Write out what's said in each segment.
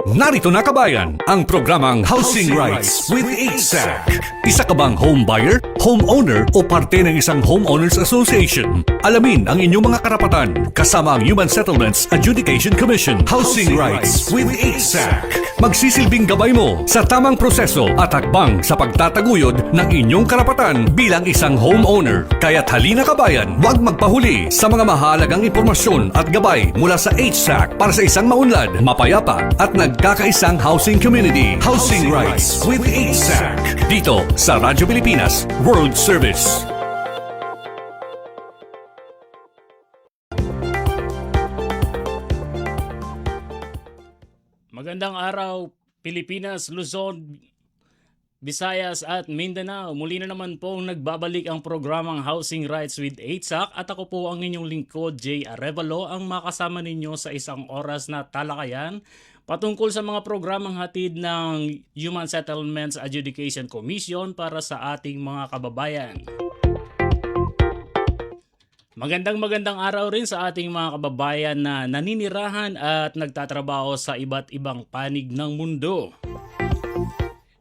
Narito na kabayan, ang programang Housing Rights with HSAC. Isa ka bang home buyer, homeowner o parte ng isang homeowners association? Alamin ang inyong mga karapatan kasama ang Human Settlements Adjudication Commission. Housing Rights with HSAC. Magsisilbing gabay mo sa tamang proseso at hakbang sa pagtataguyod ng inyong karapatan bilang isang homeowner. Kaya't halina kabayan, huwag magpahuli sa mga mahalagang impormasyon at gabay mula sa HSAC para sa isang maunlad, mapayapa at nagkakaisang housing community. Housing Rights with HSAC. Dito sa Radyo Pilipinas World Service. Magandang araw, Pilipinas, Luzon, Visayas at Mindanao. Muli na naman pong nagbabalik ang programang Housing Rights with HSAC at ako po ang inyong lingkod, Jay Arevalo, ang makasama ninyo sa isang oras na talakayan patungkol sa mga programang hatid ng Human Settlements Adjudication Commission para sa ating mga kababayan. Magandang araw rin sa ating mga kababayan na naninirahan at nagtatrabaho sa iba't ibang panig ng mundo.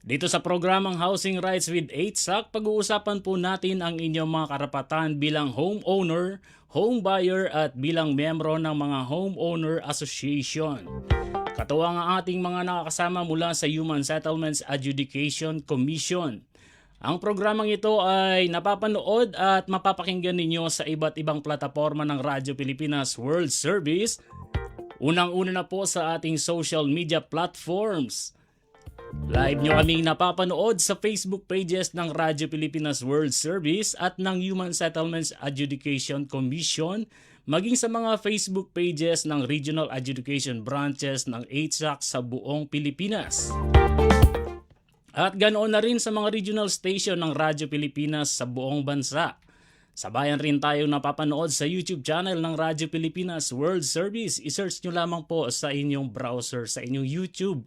Dito sa programang Housing Rights with HSAC, pag-uusapan po natin ang inyong mga karapatan bilang homeowner, home buyer at bilang miyembro ng mga homeowner association. Katuwang ang ating mga nakakasama mula sa Human Settlements Adjudication Commission. Ang programang ito ay napapanood at mapapakinggan ninyo sa iba't ibang plataforma ng Radyo Pilipinas World Service. Unang-una na po sa ating social media platforms. Live nyo kaming napapanood sa Facebook pages ng Radyo Pilipinas World Service at ng Human Settlements Adjudication Commission, maging sa mga Facebook pages ng Regional Adjudication Branches ng HSAC sa buong Pilipinas. At ganoon na rin sa mga regional station ng Radyo Pilipinas sa buong bansa. Sabayan rin tayong napapanood sa YouTube channel ng Radyo Pilipinas World Service. I-search nyo lamang po sa inyong browser, sa inyong YouTube,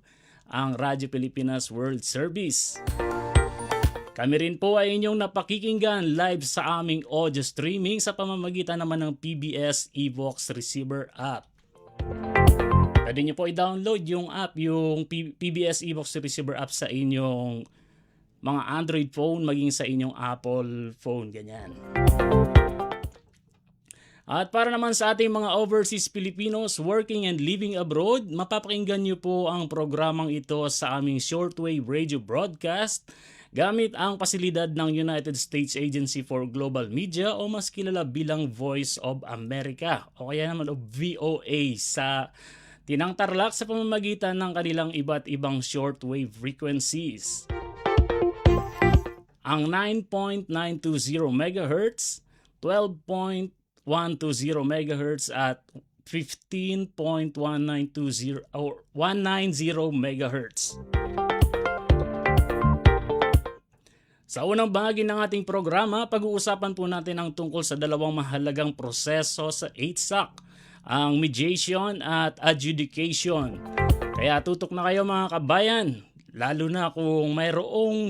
ang Radyo Pilipinas World Service. Kami rin po ay inyong napakikinggan live sa aming audio streaming sa pamamagitan naman ng PBS Evox Receiver app. Pwede nyo po i-download yung app, yung PBS Evox Receiver app sa inyong mga Android phone, maging sa inyong Apple phone, ganyan. At para naman sa ating mga overseas Filipinos working and living abroad, mapapakinggan nyo po ang programang ito sa aming shortwave radio broadcast gamit ang pasilidad ng United States Agency for Global Media o mas kilala bilang Voice of America o kaya naman o VOA sa Tinang Tarlac sa pamamagitan ng kanilang iba't ibang shortwave frequencies. Ang 9.920 MHz, 12.120 MHz at 15.1920 or 190 MHz. Sa unang bahagi ng ating programa, pag-uusapan po natin ang tungkol sa dalawang mahalagang proseso sa HSAC, ang mediation at adjudication. Kaya tutok na kayo mga kabayan, lalo na kung mayroong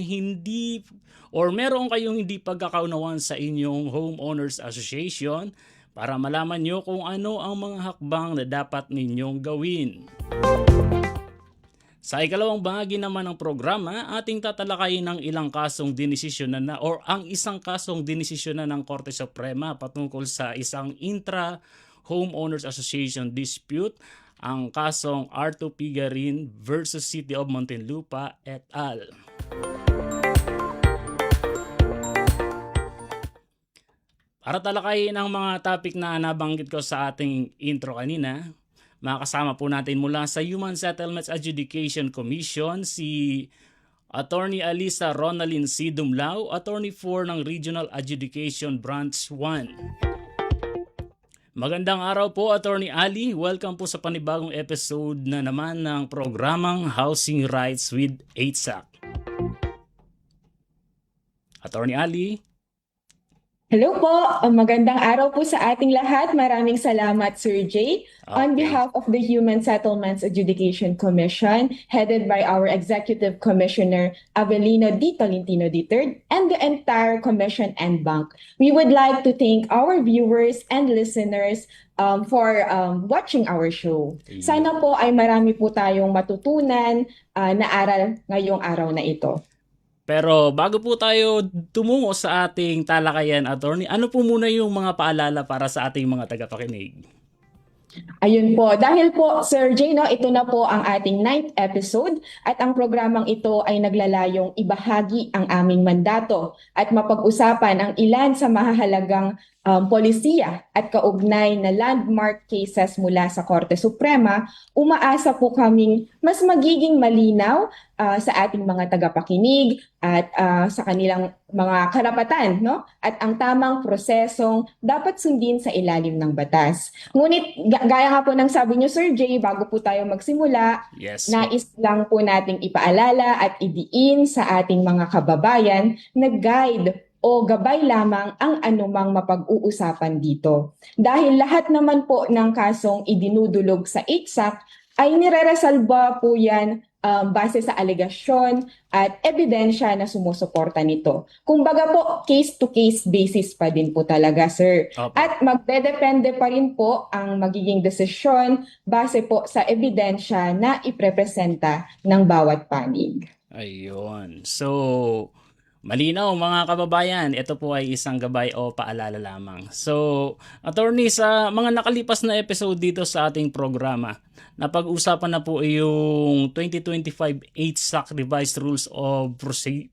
meron kayong hindi pagkakaunawan sa inyong homeowners association para malaman nyo kung ano ang mga hakbang na dapat ninyong gawin. Sa ikalawang bahagi naman ng programa, ating tatalakayin ang ilang kasong dinesisyonan na o ang isang kasong dinesisyonan ng Korte Suprema patungkol sa isang Homeowners Association dispute, ang kasong Arto Pigarin versus City of Muntinlupa et al. Para talakayin ang mga topic na nabanggit ko sa ating intro kanina, makasama po natin mula sa Human Settlements Adjudication Commission si Attorney Alisa Ronalyn C. Dumlao, Attorney 4 ng Regional Adjudication Branch 1. Magandang araw po, Attorney Ali. Welcome po sa panibagong episode na naman ng programang Housing Rights with HSAC. Attorney Ali. Hello po, magandang araw po sa ating lahat. Maraming salamat, Sir Jay. On Okay. behalf of the Human Settlements Adjudication Commission, headed by our Executive Commissioner Avelino D. Tolentino III, and the entire Commission and Bank, we would like to thank our viewers and listeners for watching our show. Sana po ay marami po tayong matutunan na aral ngayong araw na ito. Pero bago po tayo tumungo sa ating talakayan, attorney, ano po muna yung mga paalala para sa ating mga tagapakinig? Ayun po. Dahil po, Sir Jay, no, ito na po ang ating 9th episode at ang programang ito ay naglalayong ibahagi ang aming mandato at mapag-usapan ang ilan sa mahahalagang polisiya at kaugnay na landmark cases mula sa Korte Suprema. Umaasa po kaming mas magiging malinaw sa ating mga tagapakinig at sa kanilang mga karapatan, no? At ang tamang prosesong dapat sundin sa ilalim ng batas. Ngunit gaya nga po ng sabi niyo, Sir Jay, bago po tayo magsimula, Yes. nais lang po nating ipaalala at idiin sa ating mga kababayan na guide o gabay lamang ang anumang mapag-uusapan dito. Dahil lahat naman po ng kasong idinudulog sa ICSAC ay nireresalba po yan base sa alegasyon at ebidensya na sumusuporta nito. Kumbaga po, case-to-case basis pa din po talaga, sir. Opo. At magdedepende pa rin po ang magiging desisyon base po sa ebidensya na iprepresenta ng bawat panig. Ayun. So, malinaw mga kababayan, ito po ay isang gabay o paalala lamang. So, attorney, sa mga nakalipas na episode dito sa ating programa, napag-usapan na po yung 2025 8SAC Revised Rules of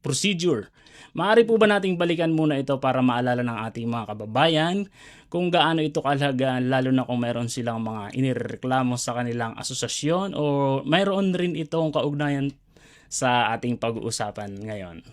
Procedure. Maaari po ba nating balikan muna ito para maalala ng ating mga kababayan kung gaano ito kahalaga, lalo na kung meron silang mga inireklamo sa kanilang asosasyon o mayroon rin itong kaugnayan sa ating pag-uusapan ngayon?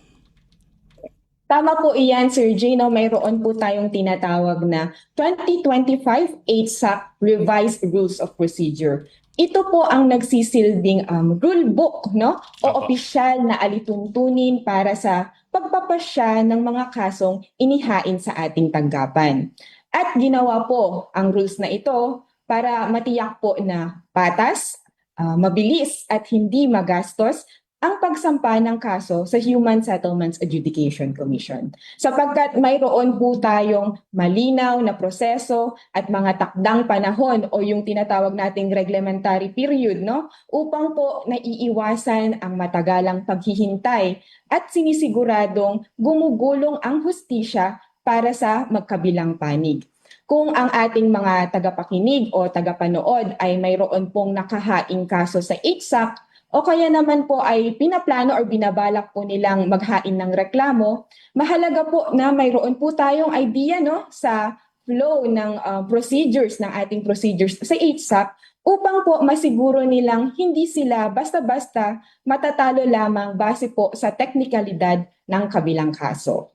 Tama po iyan, Sir Jay, no? Mayroon po tayong tinatawag na 2025 8SAC Revised Rules of Procedure. Ito po ang nagsisilbing rule book, no? O Opo. opisyal na alituntunin para sa pagpapasya ng mga kasong inihain sa ating tanggapan. At ginawa po ang rules na ito para matiyak po na patas, mabilis at hindi magastos ang pagsampa ng kaso sa Human Settlements Adjudication Commission. Sapagkat mayroon po tayong malinaw na proseso at mga takdang panahon o yung tinatawag nating reglementary period, no? Upang po naiiwasan ang matagalang paghihintay at sinisiguradong gumugulong ang hustisya para sa magkabilang panig. Kung ang ating mga tagapakinig o tagapanood ay mayroon pong nakahaing kaso sa ICSAC, o kaya naman po ay pinaplano or binabalak po nilang maghain ng reklamo, mahalaga po na mayroon po tayong idea, no, sa flow ng procedures, ng ating procedures sa ICSAC upang po masiguro nilang hindi sila basta-basta matatalo lamang base po sa teknikalidad ng kabilang kaso.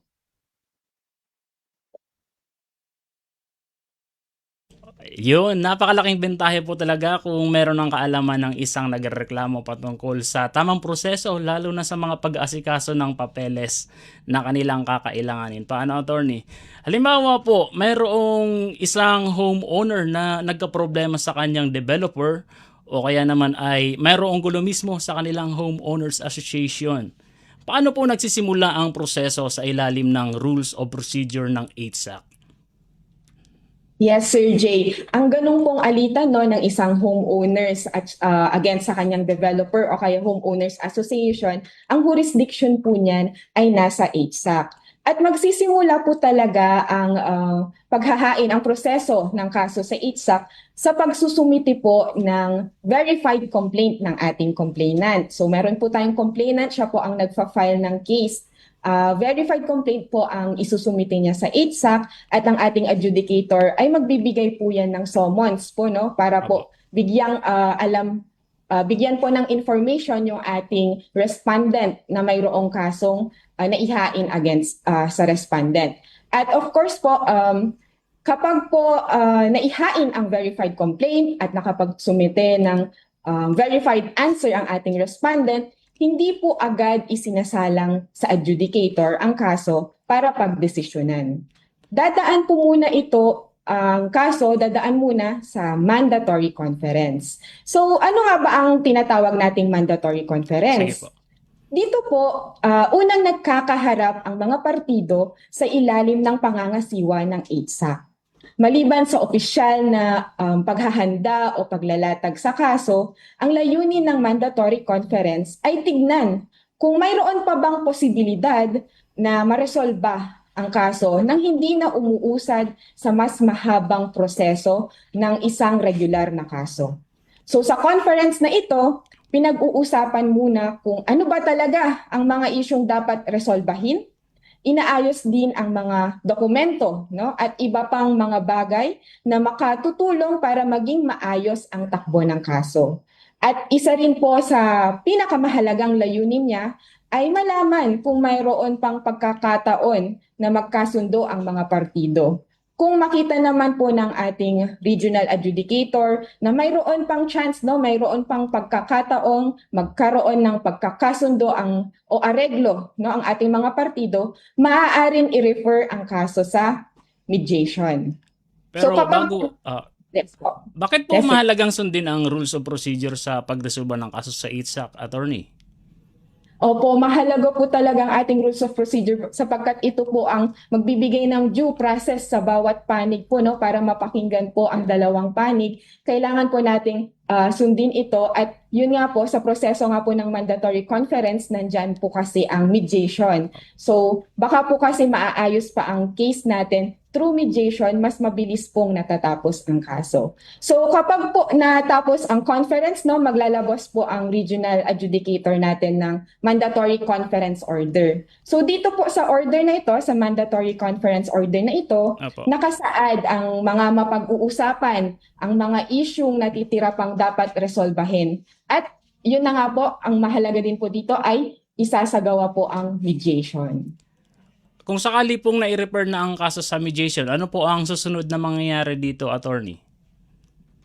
Yun, napakalaking bentahe po talaga kung meron ng kaalaman ng isang nagreklamo patungkol sa tamang proseso, lalo na sa mga pag-aasikaso ng papeles na kanilang kakailanganin. Paano, attorney? Halimbawa po, mayroong isang homeowner na nagka-problema sa kanyang developer o kaya naman ay mayroong gulo mismo sa kanilang homeowners association. Paano po nagsisimula ang proseso sa ilalim ng rules of procedure ng ICSAC? Yes, Sir Jay. Ang ganung pong alitan, no, ng isang homeowners at against sa kanyang developer o kaya homeowners association, ang jurisdiction po niyan ay nasa ICSAC. At magsisimula po talaga ang paghahain, ang proseso ng kaso sa ICSAC sa pagsusumiti po ng verified complaint ng ating complainant. So meron po tayong complainant, siya po ang nagfa-file ng case. Verified complaint po ang isusumite niya sa ICSAC at ang ating adjudicator ay magbibigay po yan ng summons po, no, para po bigyang bigyan po ng information yung ating respondent na mayroong kasong naihain against sa respondent. At of course po, kapag po naihain ang verified complaint at nakapagsumite ng verified answer ang ating respondent, hindi po agad isinasalang sa adjudicator ang kaso para pagdesisyonan. dadaan po muna ito, ang kaso dadaan muna sa mandatory conference. So ano nga ba ang tinatawag nating mandatory Sige conference? po. Dito po, unang nagkakaharap ang mga partido sa ilalim ng pangangasiwa ng HSAC. Maliban sa opisyal na paghahanda o paglalatag sa kaso, ang layunin ng mandatory conference ay tignan kung mayroon pa bang posibilidad na maresolba ang kaso nang hindi na umuusad sa mas mahabang proseso ng isang regular na kaso. So sa conference na ito, pinag-uusapan muna kung ano ba talaga ang mga isyong dapat resolbahin. Inaayos din ang mga dokumento, no, at iba pang mga bagay na makatutulong para maging maayos ang takbo ng kaso. At isa rin po sa pinakamahalagang layunin niya ay malaman kung mayroon pang pagkakataon na magkasundo ang mga partido. Kung makita naman po ng ating regional adjudicator na mayroon pang chance, no, mayroon pang pagkakataong magkaroon ng pagkakasundo o areglo, no, ang ating mga partido, maaaring i-refer ang kaso sa mediation. Pero kapag yes po. bakit po Yes, sir. mahalagang sundin ang rules of procedure sa pagresolba ng kaso sa HSAC, attorney? Opo, mahalaga po talaga ang ating rules of procedure sapagkat ito po ang magbibigay ng due process sa bawat panig po, no, para mapakinggan po ang dalawang panig. Kailangan po nating sundin ito at yun nga po sa proseso nga po ng mandatory conference nandyan po kasi ang mediation. So baka po kasi maaayos pa ang case natin through mediation, mas mabilis pong natatapos ang kaso. So kapag po natapos ang conference, no, maglalabas po ang regional adjudicator natin ng mandatory conference order. So dito po sa order na ito, sa mandatory conference order na ito, Opo. nakasaad ang mga mapag-uusapan, ang mga isyung natitira pang dapat resolbahin. At yun na nga po, ang mahalaga din po dito ay isasagawa po ang mediation. Kung sakali pong nai-refer na ang kaso sa mediation, ano po ang susunod na mangyayari dito, attorney?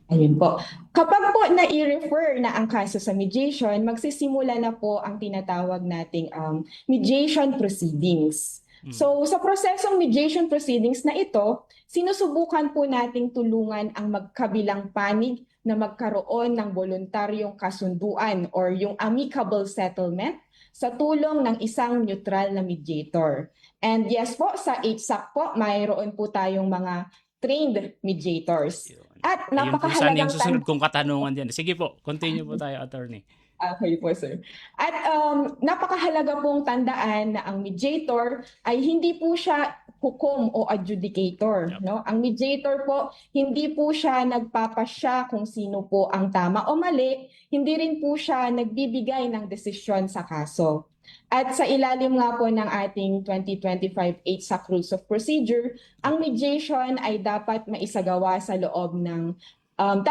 Ayun po. Kapag po na-refer na ang kaso sa mediation, magsisimula na po ang tinatawag nating mediation proceedings. So sa prosesong mediation proceedings na ito, sinusubukan po nating tulungan ang magkabilang panig na magkaroon ng voluntaryong kasunduan or yung amicable settlement sa tulong ng isang neutral na mediator. And yes po, sa HSAC po, mayroon po tayong mga trained mediators. At Ayun po sana napakahalagang yung susunod kong katanungan dyan. Sige po, continue po tayo, attorney. Okay po, sir. At napakahalaga pong tandaan na ang mediator ay hindi po siya hukom o adjudicator, Yep. no? Ang mediator po, hindi po siya nagpapasya kung sino po ang tama o mali, hindi rin po siya nagbibigay ng desisyon sa kaso. At sa ilalim nga po ng ating 2025 HSAC Rules of Procedure, ang mediation ay dapat maisagawa sa loob ng 30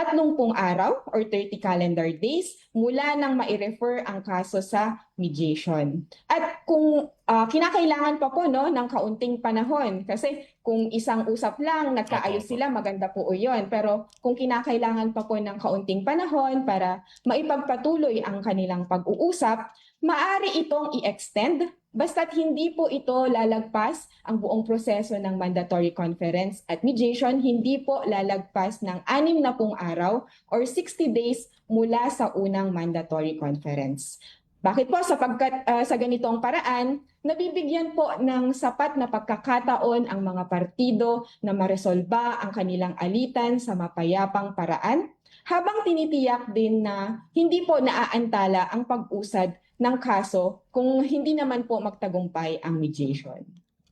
araw or 30 calendar days mula nang mai-refer ang kaso sa mediation. At kung kinakailangan pa po, no, ng kaunting panahon, kasi kung isang usap lang, nagkaayos Opo. sila, maganda po yun. Pero kung kinakailangan pa po ng kaunting panahon para maipagpatuloy ang kanilang pag-uusap, maaari itong i-extend basta't hindi po ito lalagpas ang buong proseso ng mandatory conference at mediation, hindi po lalagpas ng 60 araw or 60 days mula sa unang mandatory conference. Bakit po? Sapagkat sa ganitong paraan, nabibigyan po ng sapat na pagkakataon ang mga partido na maresolba ang kanilang alitan sa mapayapang paraan, habang tinitiyak din na hindi po naaantala ang pag-usad ng kaso kung hindi naman po magtagumpay ang mediation.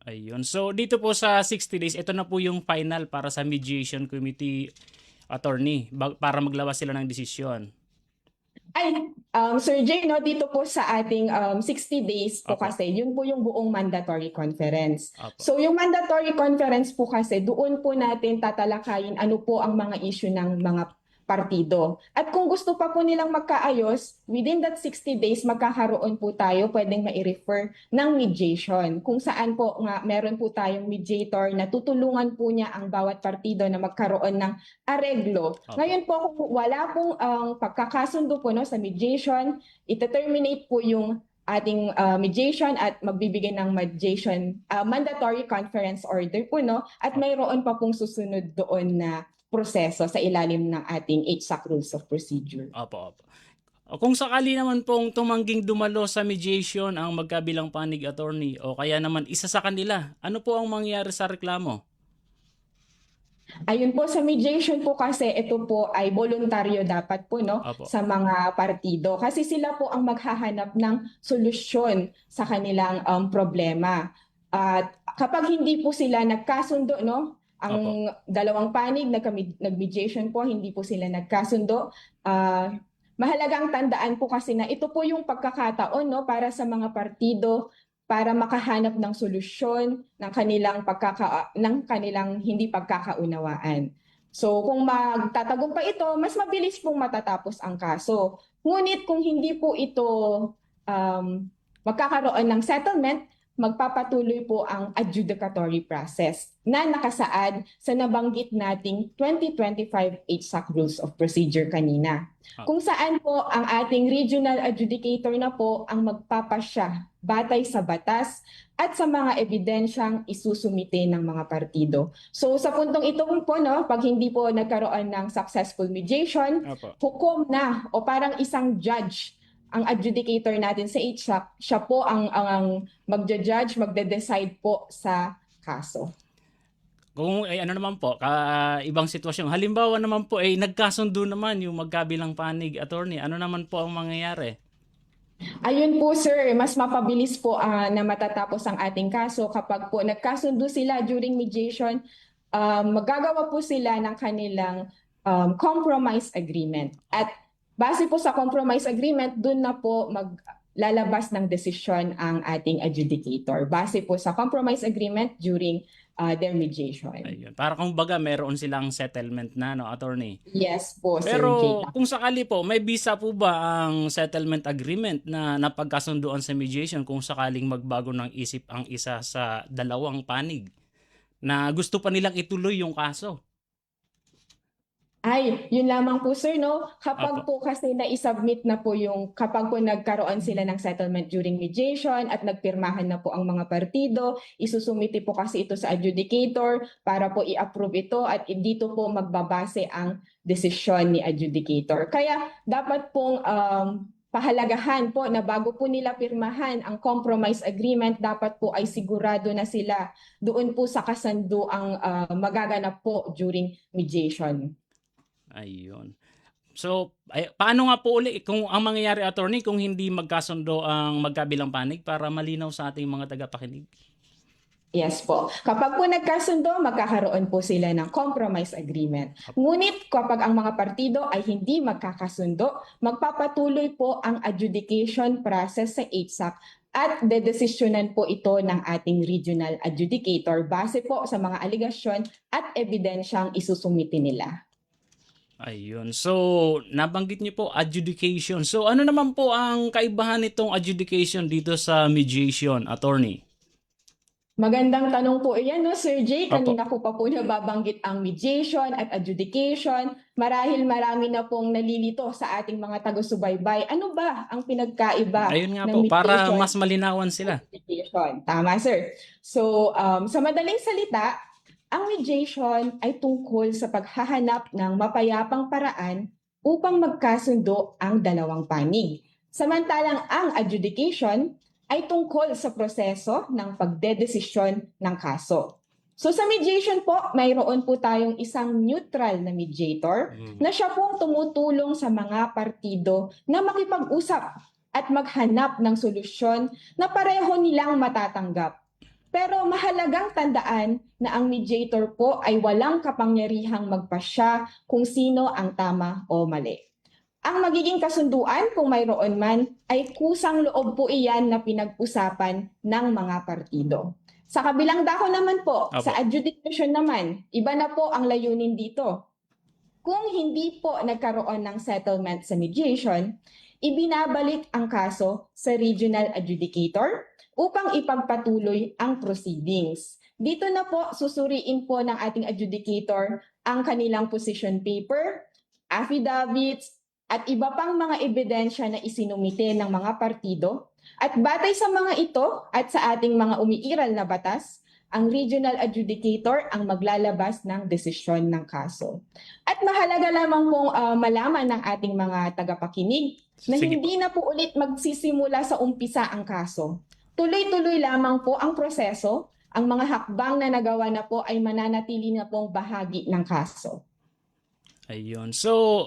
Ayun. So dito po sa 60 days, ito na po yung final para sa mediation committee, attorney, para maglawas sila ng desisyon. Ay, Sir Jay, no, dito po sa ating 60 days po Opo. kasi, yun po yung buong mandatory conference. Opo. So yung mandatory conference po kasi, doon po natin tatalakayin ano po ang mga issue ng mga partido. At kung gusto pa po nilang magkaayos, within that 60 days, magkakaroon po tayo, pwedeng mai-refer ng mediation. Kung saan po nga, meron po tayong mediator na tutulungan po niya ang bawat partido na magkaroon ng areglo. Opo. Ngayon po, kung wala pong pagkakasundo po, no, sa mediation, iterminate po yung ating mediation at magbibigay ng mediation mandatory conference order po, no? At mayroon pa pong susunod doon na proseso sa ilalim ng ating HSAC Rules of Procedure. Opo, opo. Kung sakali naman pong tumangging dumalo sa mediation ang magkabilang panig, attorney, o kaya naman isa sa kanila, ano po ang mangyayari sa reklamo? Ayun po, sa mediation po kasi ito po ay voluntaryo dapat po, no, Opo. sa mga partido. Kasi sila po ang maghahanap ng solusyon sa kanilang problema. At kapag hindi po sila nagkasundo, no, ang dalawang panig nag-mediation po, hindi po sila nagkasundo, mahalagang tandaan po kasi na ito po yung pagkakataon, no, para sa mga partido para makahanap ng solusyon ng kanilang hindi pagkakaunawaan. So kung magtatagumpay ito, mas mabilis pong matatapos ang kaso. Ngunit kung hindi po ito magkakaroon ng settlement, magpapatuloy po ang adjudicatory process na nakasaad sa nabanggit nating 2025 HSAC Rules of Procedure kanina. Kung saan po ang ating regional adjudicator na po ang magpapasya batay sa batas at sa mga ebidensyang isusumite ng mga partido. So sa puntong ito po, no, pag hindi po nagkaroon ng successful mediation, hukom na o parang isang judge ang adjudicator natin sa HSAC, siya po ang magja-judge, magde-decide po sa kaso. Kung ano naman po, ibang sitwasyon. Halimbawa naman po nagkasundo naman yung magkabilang panig, attorney. Ano naman po ang mangyayari? Ayun po sir, mas mapabilis po na matatapos ang ating kaso kapag po nagkasundo sila during mediation, magagawa po sila ng kanilang compromise agreement. At base po sa compromise agreement, dun na po maglalabas ng desisyon ang ating adjudicator. Base po sa compromise agreement during their mediation. Ayun. Para kung baga meron silang settlement na, no, attorney? Yes po, Sir Pero Jay. kung sakali po, may bisa po ba ang settlement agreement na napagkasunduan sa mediation kung sakaling magbago ng isip ang isa sa dalawang panig na gusto pa nilang ituloy yung kaso? Ay, yun lamang po sir, no? Kapag po kasi na-submit na po kapag po nagkaroon sila ng settlement during mediation at nagpirmahan na po ang mga partido, isusumiti po kasi ito sa adjudicator para po i-approve ito at dito po magbabase ang desisyon ni adjudicator. Kaya dapat pong pahalagahan po na bago po nila pirmahan ang compromise agreement, dapat po ay sigurado na sila doon po sa kasando ang magaganap po during mediation. Ayun. So, paano nga po uli kung ang mangyayari, attorney, kung hindi magkasundo ang magkabilang panig para malinaw sa ating mga tagapakinig? Yes po. Kapag po nagkasundo, magkakaroon po sila ng compromise agreement. Ngunit kapag ang mga partido ay hindi magkakasundo, magpapatuloy po ang adjudication process sa HSAC at dedesisyonan po ito ng ating regional adjudicator base po sa mga aligasyon at ebidensyang isusumite nila. Ayun. So, nabanggit niyo po adjudication. So, ano naman po ang kaibahan nitong adjudication dito sa mediation, attorney? Magandang tanong po iyan, no, Sir Jay. Kanina ko pa po nababanggit ang mediation at adjudication. Marahil marami na pong nalilito sa ating mga taga-subaybay. Ano ba ang pinagkaiba Ayun nga ng po, para mediation mas malinawan sila. at adjudication? Tama, sir. So, sa madaling salita, ang mediation ay tungkol sa paghahanap ng mapayapang paraan upang magkasundo ang dalawang panig. Samantalang ang adjudication ay tungkol sa proseso ng pagdedesisyon ng kaso. So sa mediation po, mayroon po tayong isang neutral na mediator na siya pong tumutulong sa mga partido na makipag-usap at maghanap ng solusyon na pareho nilang matatanggap. Pero mahalagang tandaan na ang mediator po ay walang kapangyarihang magpasya kung sino ang tama o mali. Ang magiging kasunduan kung mayroon man ay kusang loob po iyan na pinag-usapan ng mga partido. Sa kabilang dako naman po, sa adjudication naman, iba na po ang layunin dito. Kung hindi po nagkaroon ng settlement sa mediation, ibinabalik ang kaso sa regional adjudicator upang ipagpatuloy ang proceedings. Dito na po susuriin po ng ating adjudicator ang kanilang position paper, affidavits, at iba pang mga ebidensya na isinumite ng mga partido At batay sa mga ito at sa ating mga umiiral na batas, ang regional adjudicator ang maglalabas ng desisyon ng kaso. At mahalaga lamang pong malaman ng ating mga tagapakinig na Sige hindi na po ulit magsisimula sa umpisa ang kaso. Tuloy-tuloy lamang po ang proseso. Ang mga hakbang na nagawa na po ay mananatili na pong bahagi ng kaso. Ayun. So,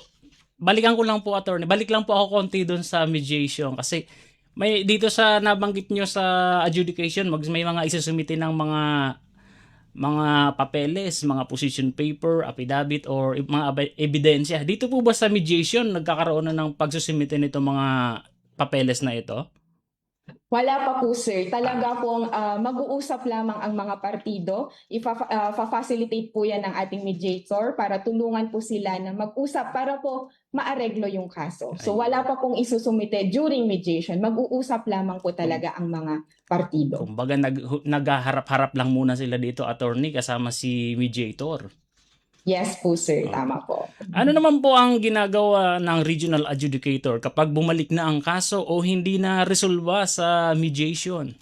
balikan ko lang po, attorney. Balik lang po ako konti doon sa mediation kasi may dito sa nabanggit nyo sa adjudication, may mga isusumite ng mga papeles, mga position paper, affidavit, or mga ebidensya. Dito po ba sa mediation, nagkakaroon na ng pagsusumite nito mga papeles na ito? Wala pa po sir. Talaga pong mag-uusap lamang ang mga partido. Fa-facilitate po yan ng ating mediator para tulungan po sila na mag-usap para po maareglo yung kaso. So wala pa pong isusumite during mediation. Mag-uusap lamang po talaga ang mga partido. Kumbaga naghaharap-harap lang muna sila dito, attorney, kasama si mediator. Yes po sir, tama po. Ano naman po ang ginagawa ng regional adjudicator kapag bumalik na ang kaso o hindi na resolba sa mediation?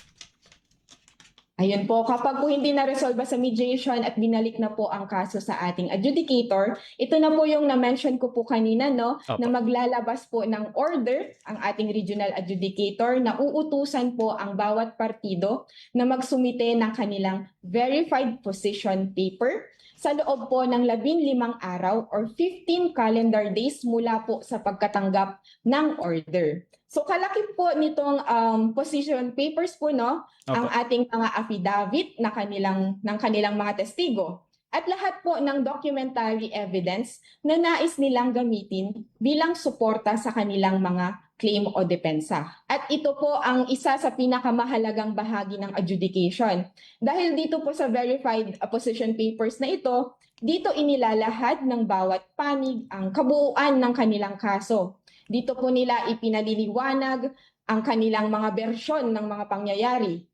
Ayun po, kapag po hindi na-resolve sa mediation at binalik na po ang kaso sa ating adjudicator, ito na po yung na-mention ko po kanina, no, Opo. na maglalabas po ng order ang ating regional adjudicator na uutusan po ang bawat partido na magsumite ng kanilang verified position paper sa loob po ng 15 araw or 15 calendar days mula po sa pagkatanggap ng order. So kalaki po nitong position papers po, no, ang ating mga affidavit na ng kanilang mga testigo at lahat po ng documentary evidence na nais nilang gamitin bilang suporta sa kanilang mga claim o depensa. At ito po ang isa sa pinakamahalagang bahagi ng adjudication. Dahil dito po sa verified position papers na ito, dito inilalahad ng bawat panig ang kabuuan ng kanilang kaso. Dito po nila ipinaliliwanag ang kanilang mga bersyon ng mga pangyayari.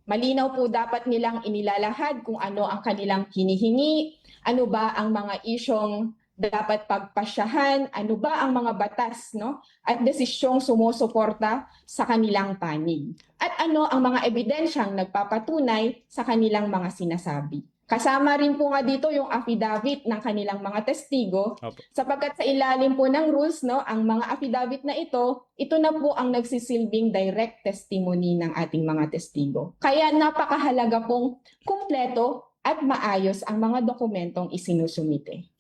Malinaw po dapat nilang inilalahad kung ano ang kanilang hinihingi, ano ba ang mga isyong dapat pagpasyahan, ano ba ang mga batas, no, at desisyong sumusuporta sa kanilang panig. At ano ang mga ebidensyang nagpapatunay sa kanilang mga sinasabi. Kasama rin po nga dito yung affidavit ng kanilang mga testigo, sapagkat sa ilalim po ng rules, no, ang mga affidavit na ito na po ang nagsisilbing direct testimony ng ating mga testigo. Kaya napakahalaga pong kumpleto at maayos ang mga dokumentong isinusumite.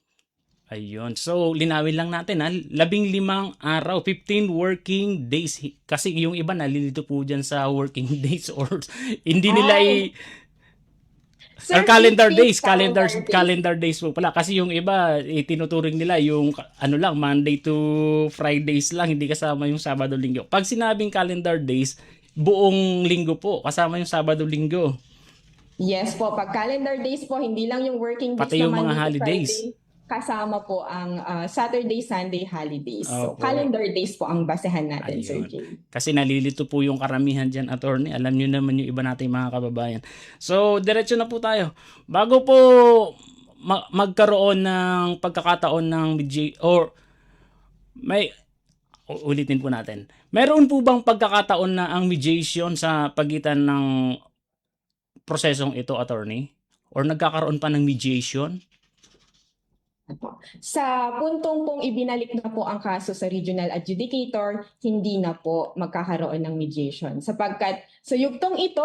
Ayun. So, linawin lang natin, 15 araw, 15 working days. Kasi yung iba nalilito po dyan sa working days or hindi nila Sir, or calendar 15 days, calendar days po pala. Kasi yung iba, tinuturing nila yung ano lang, Monday to Fridays lang, hindi kasama yung Sabado, Linggo. Pag sinabing calendar days, buong linggo po, kasama yung Sabado, Linggo. Yes po, pag calendar days po, hindi lang yung working days Pati yung na mga Monday to holidays. Friday, kasama po ang Saturday, Sunday holidays. So, Opo. calendar days po ang basehan natin, Sir Ayun. Jay. Kasi nalilito po yung karamihan dyan, attorney. Alam nyo naman yung iba nating mga kababayan. So, diretso na po tayo. Bago po magkaroon ng pagkakataon ng ulitin po natin. Meron po bang pagkakataon na ang mediation sa pagitan ng prosesong ito, attorney? Or nagkakaroon pa ng mediation? Sa puntong pong ibinalik na po ang kaso sa regional adjudicator, hindi na po magkakaroon ng mediation. Sapagkat sa yugtong ito,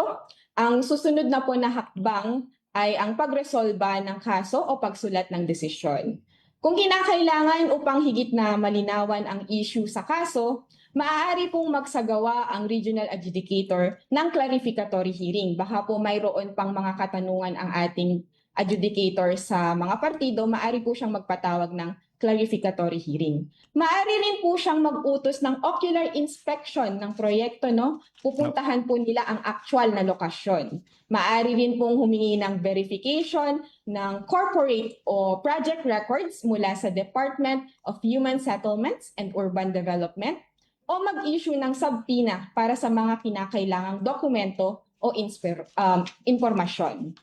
ang susunod na po na hakbang ay ang pagresolba ng kaso o pagsulat ng desisyon. Kung kinakailangan upang higit na malinawan ang issue sa kaso, maaari pong magsagawa ang regional adjudicator ng clarificatory hearing. Baka po mayroon pang mga katanungan ang ating adjudicator sa mga partido, maaari po siyang magpatawag ng clarificatory hearing. Maaari rin po siyang mag-utos ng ocular inspection ng proyekto, no? Pupuntahan po nila ang actual na lokasyon. Maaari rin pong humingi ng verification ng corporate o project records mula sa Department of Human Settlements and Urban Development o mag-issue ng subpoena para sa mga kinakailangang dokumento o impormasyon.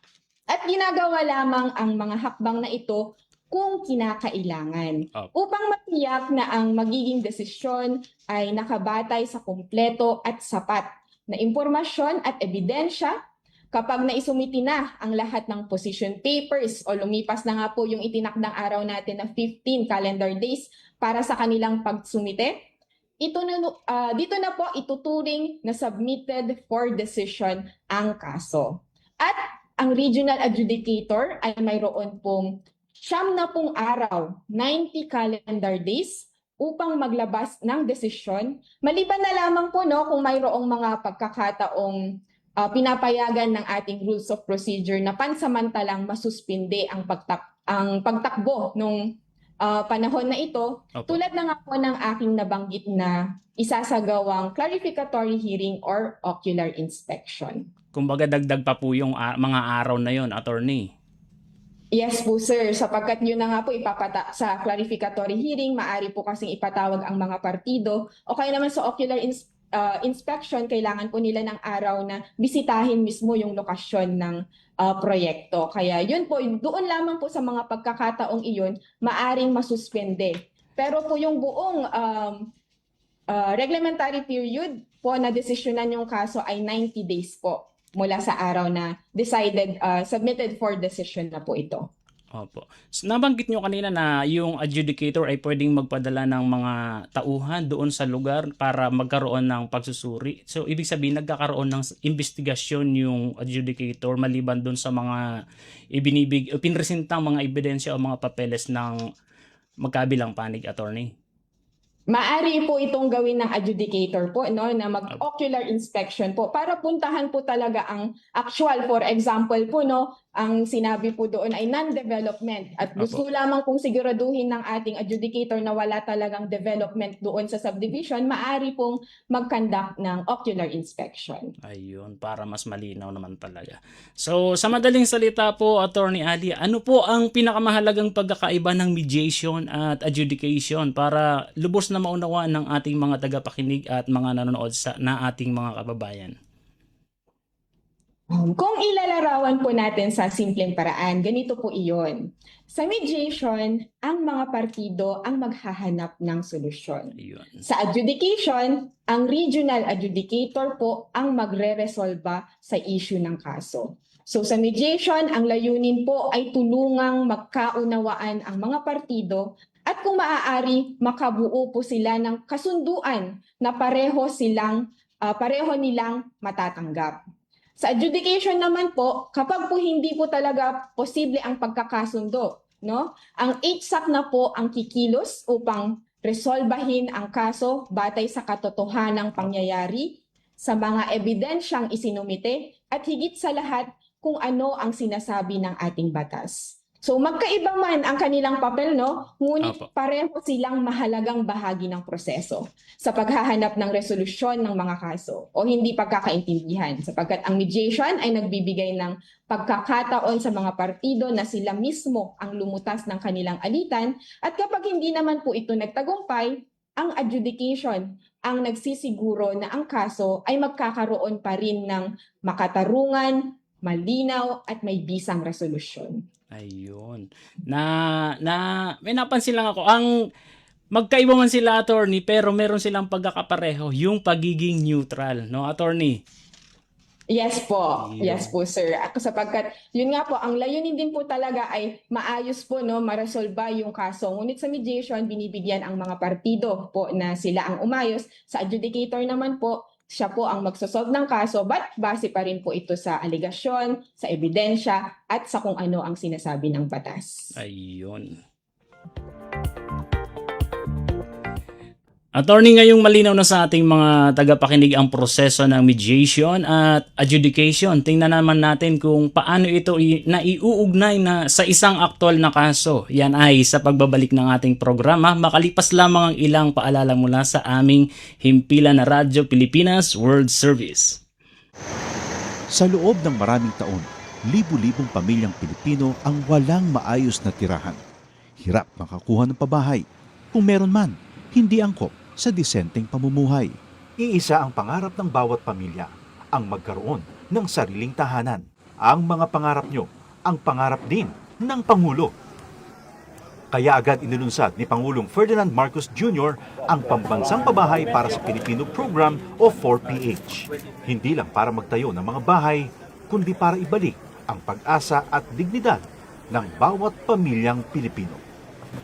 At ginagawa lamang ang mga hakbang na ito kung kinakailangan upang matiyak na ang magiging desisyon ay nakabatay sa kumpleto at sapat na impormasyon at ebidensya, kapag naisumiti na ang lahat ng position papers o lumipas na nga po yung itinakdang araw natin na 15 calendar days para sa kanilang pagsumite, dito na po ituturing na submitted for decision ang kaso. At ang regional adjudicator ay mayroon pong 90 araw, 90 calendar days upang maglabas ng desisyon. Maliban na lamang po kung mayroong mga pagkakataong pinapayagan ng ating rules of procedure na pansamantalang masuspinde ang pagtakbo nung panahon na ito. Opo. Tulad na nga po ng aking nabanggit na isasagawang clarificatory hearing or ocular inspection. Kumbaga dagdag pa po yung mga araw na yon, attorney. Yes po sir, sapagkat yun na nga po sa clarificatory hearing, maaari po kasing ipatawag ang mga partido o kaya naman sa ocular inspection, kailangan po nila ng araw na bisitahin mismo yung lokasyon ng proyekto. Kaya yun po, doon lamang po sa mga pagkakataong iyon, maaring masuspende. Pero po yung buong reglementary period po na desisyonan yung kaso ay 90 days po mula sa araw na submitted for decision na po ito. Opo. So, nabanggit nyo kanina na yung adjudicator ay pwedeng magpadala ng mga tauhan doon sa lugar para magkaroon ng pagsusuri. So, ibig sabihin, nagkakaroon ng investigasyon yung adjudicator maliban doon sa mga pinresentang mga ebidensya o mga papeles ng magkabilang panig, attorney. Maaari po itong gawin ng adjudicator po na mag-ocular inspection po para puntahan po talaga ang actual. For example po ang sinabi po doon ay non-development at gusto lamang kung siguraduhin ng ating adjudicator na wala talagang development doon sa subdivision, maaari pong mag-conduct ng ocular inspection. Ayun, para mas malinaw naman talaga. So, sa madaling salita po, Attorney Ali, ano po ang pinakamahalagang pagkakaiba ng mediation at adjudication para lubos na maunawaan ng ating mga tagapakinig at mga nanonood na ating mga kababayan? Kung ilalarawan po natin sa simpleng paraan, ganito po iyon. Sa mediation, ang mga partido ang maghahanap ng solusyon. Ayun. Sa adjudication, ang regional adjudicator po ang magre-resolba sa issue ng kaso. So sa mediation, ang layunin po ay tulungang magkaunawaan ang mga partido at kung maaari, makabuo po sila ng kasunduan na pareho nilang matatanggap. Sa adjudication naman po, kapag po hindi po talaga posible ang pagkakasundo, ang HSAC na po ang kikilos upang resolbahin ang kaso batay sa katotohanang pangyayari, sa mga ebidensyang isinumite, at higit sa lahat kung ano ang sinasabi ng ating batas. So magkaiba man ang kanilang papel, ngunit pareho silang mahalagang bahagi ng proseso sa paghahanap ng resolusyon ng mga kaso o hindi pagkakaintindihan, sapagkat ang mediation ay nagbibigay ng pagkakataon sa mga partido na sila mismo ang lumutas ng kanilang alitan, at kapag hindi naman po ito nagtagumpay, ang adjudication ang nagsisiguro na ang kaso ay magkakaroon pa rin ng makatarungan, malinaw at may bisang resolusyon. Ayun. May napansin lang ako. Ang magkaiba man sila, attorney, pero meron silang pagkakapareho, yung pagiging neutral, no, attorney? Yes po. Ayun. Yes po, sir. Sapagkat yun nga po, ang layunin din po talaga ay maayos po, maresolba yung kaso. Ngunit sa mediation, binibigyan ang mga partido po na sila ang umayos. Sa adjudicator naman po, siya po ang magsosolve ng kaso, but base pa rin po ito sa aligasyon, sa ebidensya, at sa kung ano ang sinasabi ng batas. Ayun. Attorney, ngayong malinaw na sa ating mga tagapakinig ang proseso ng mediation at adjudication. Tingnan naman natin kung paano ito naiuugnay na sa isang aktual na kaso. Yan ay sa pagbabalik ng ating programa. Makalipas lamang ang ilang paalala mula sa aming himpilan na Radyo Pilipinas World Service. Sa loob ng maraming taon, libu-libong pamilyang Pilipino ang walang maayos na tirahan. Hirap makakuha ng pabahay. Kung meron man, hindi angkop sa disenteng pamumuhay. Iisa ang pangarap ng bawat pamilya, ang magkaroon ng sariling tahanan. Ang mga pangarap nyo, ang pangarap din ng Pangulo. Kaya agad inilunsad ni Pangulong Ferdinand Marcos Jr. ang Pambansang Pabahay para sa Pilipino Program o 4PH. Hindi lang para magtayo ng mga bahay, kundi para ibalik ang pag-asa at dignidad ng bawat pamilyang Pilipino.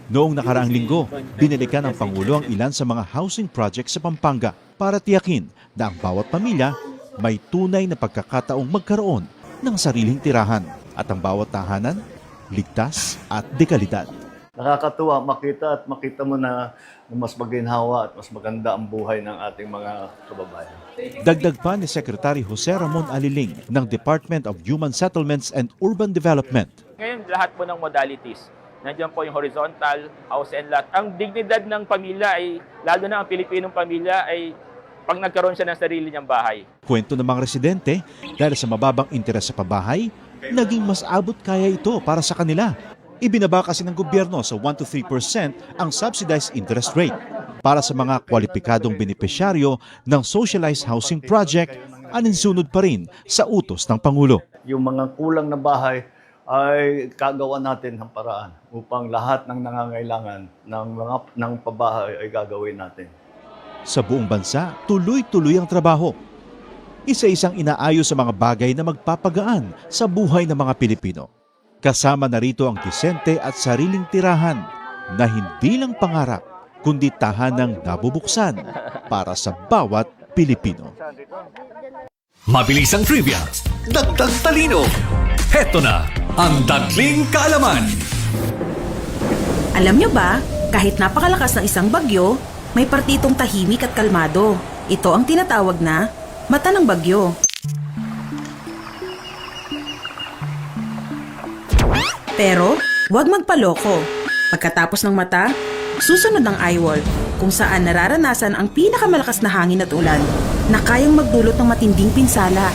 Noong nakaraang linggo, binalikan ng Pangulo ang ilan sa mga housing projects sa Pampanga para tiyakin na ang bawat pamilya may tunay na pagkakataong magkaroon ng sariling tirahan at ang bawat tahanan ligtas at dekalidad. Nakakatuwa makita mo na mas maginhawa at mas maganda ang buhay ng ating mga kababayan. Dagdag pa ni Secretary Jose Ramon Aliling ng Department of Human Settlements and Urban Development. Ngayon, lahat po ng modalities. Nandiyan po yung horizontal, house and lot. Ang dignidad ng pamilya ay, lalo na ang Pilipinong pamilya, ay pag nagkaroon siya ng sarili niyang bahay. Kwento ng mga residente, dahil sa mababang interes sa pabahay, naging mas abot kaya ito para sa kanila. Ibinaba kasi ng gobyerno sa 1 to 3% ang subsidized interest rate para sa mga kwalipikadong benepisyaryo ng socialized housing project, aninsunod pa rin sa utos ng Pangulo. Yung mga kulang na bahay ay kagawa natin ng paraan upang lahat ng nangangailangan ng pabahay ay gagawin natin. Sa buong bansa, tuloy-tuloy ang trabaho. Isa-isang inaayos sa mga bagay na magpapagaan sa buhay ng mga Pilipino. Kasama na rito ang disente at sariling tirahan na hindi lang pangarap, kundi tahanang nabubuksan para sa bawat Pilipino. Mabilis ang trivia, dagdag talino. Heto na ang Dagling Kaalaman. Alam nyo ba, kahit napakalakas ng isang bagyo, may partitong tahimik at kalmado. Ito ang tinatawag na mata ng bagyo. Pero, huwag magpaloko. Pagkatapos ng mata, susunod ang eyewall, kung saan nararanasan ang pinakamalakas na hangin at ulan na kayang magdulot ng matinding pinsala.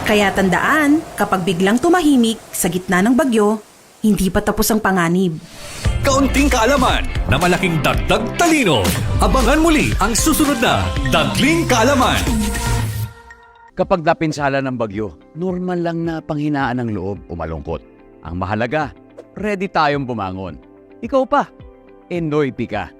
Kaya tandaan, kapag biglang tumahimik sa gitna ng bagyo, hindi pa tapos ang panganib. Kaunting kaalaman na malaking dagdag talino. Abangan muli ang susunod na Dagling Kaalaman. Kapag napinsala ng bagyo, normal lang na panghinaan ng loob o malungkot. Ang mahalaga, ready tayong bumangon. Ikaw pa, enoy ka.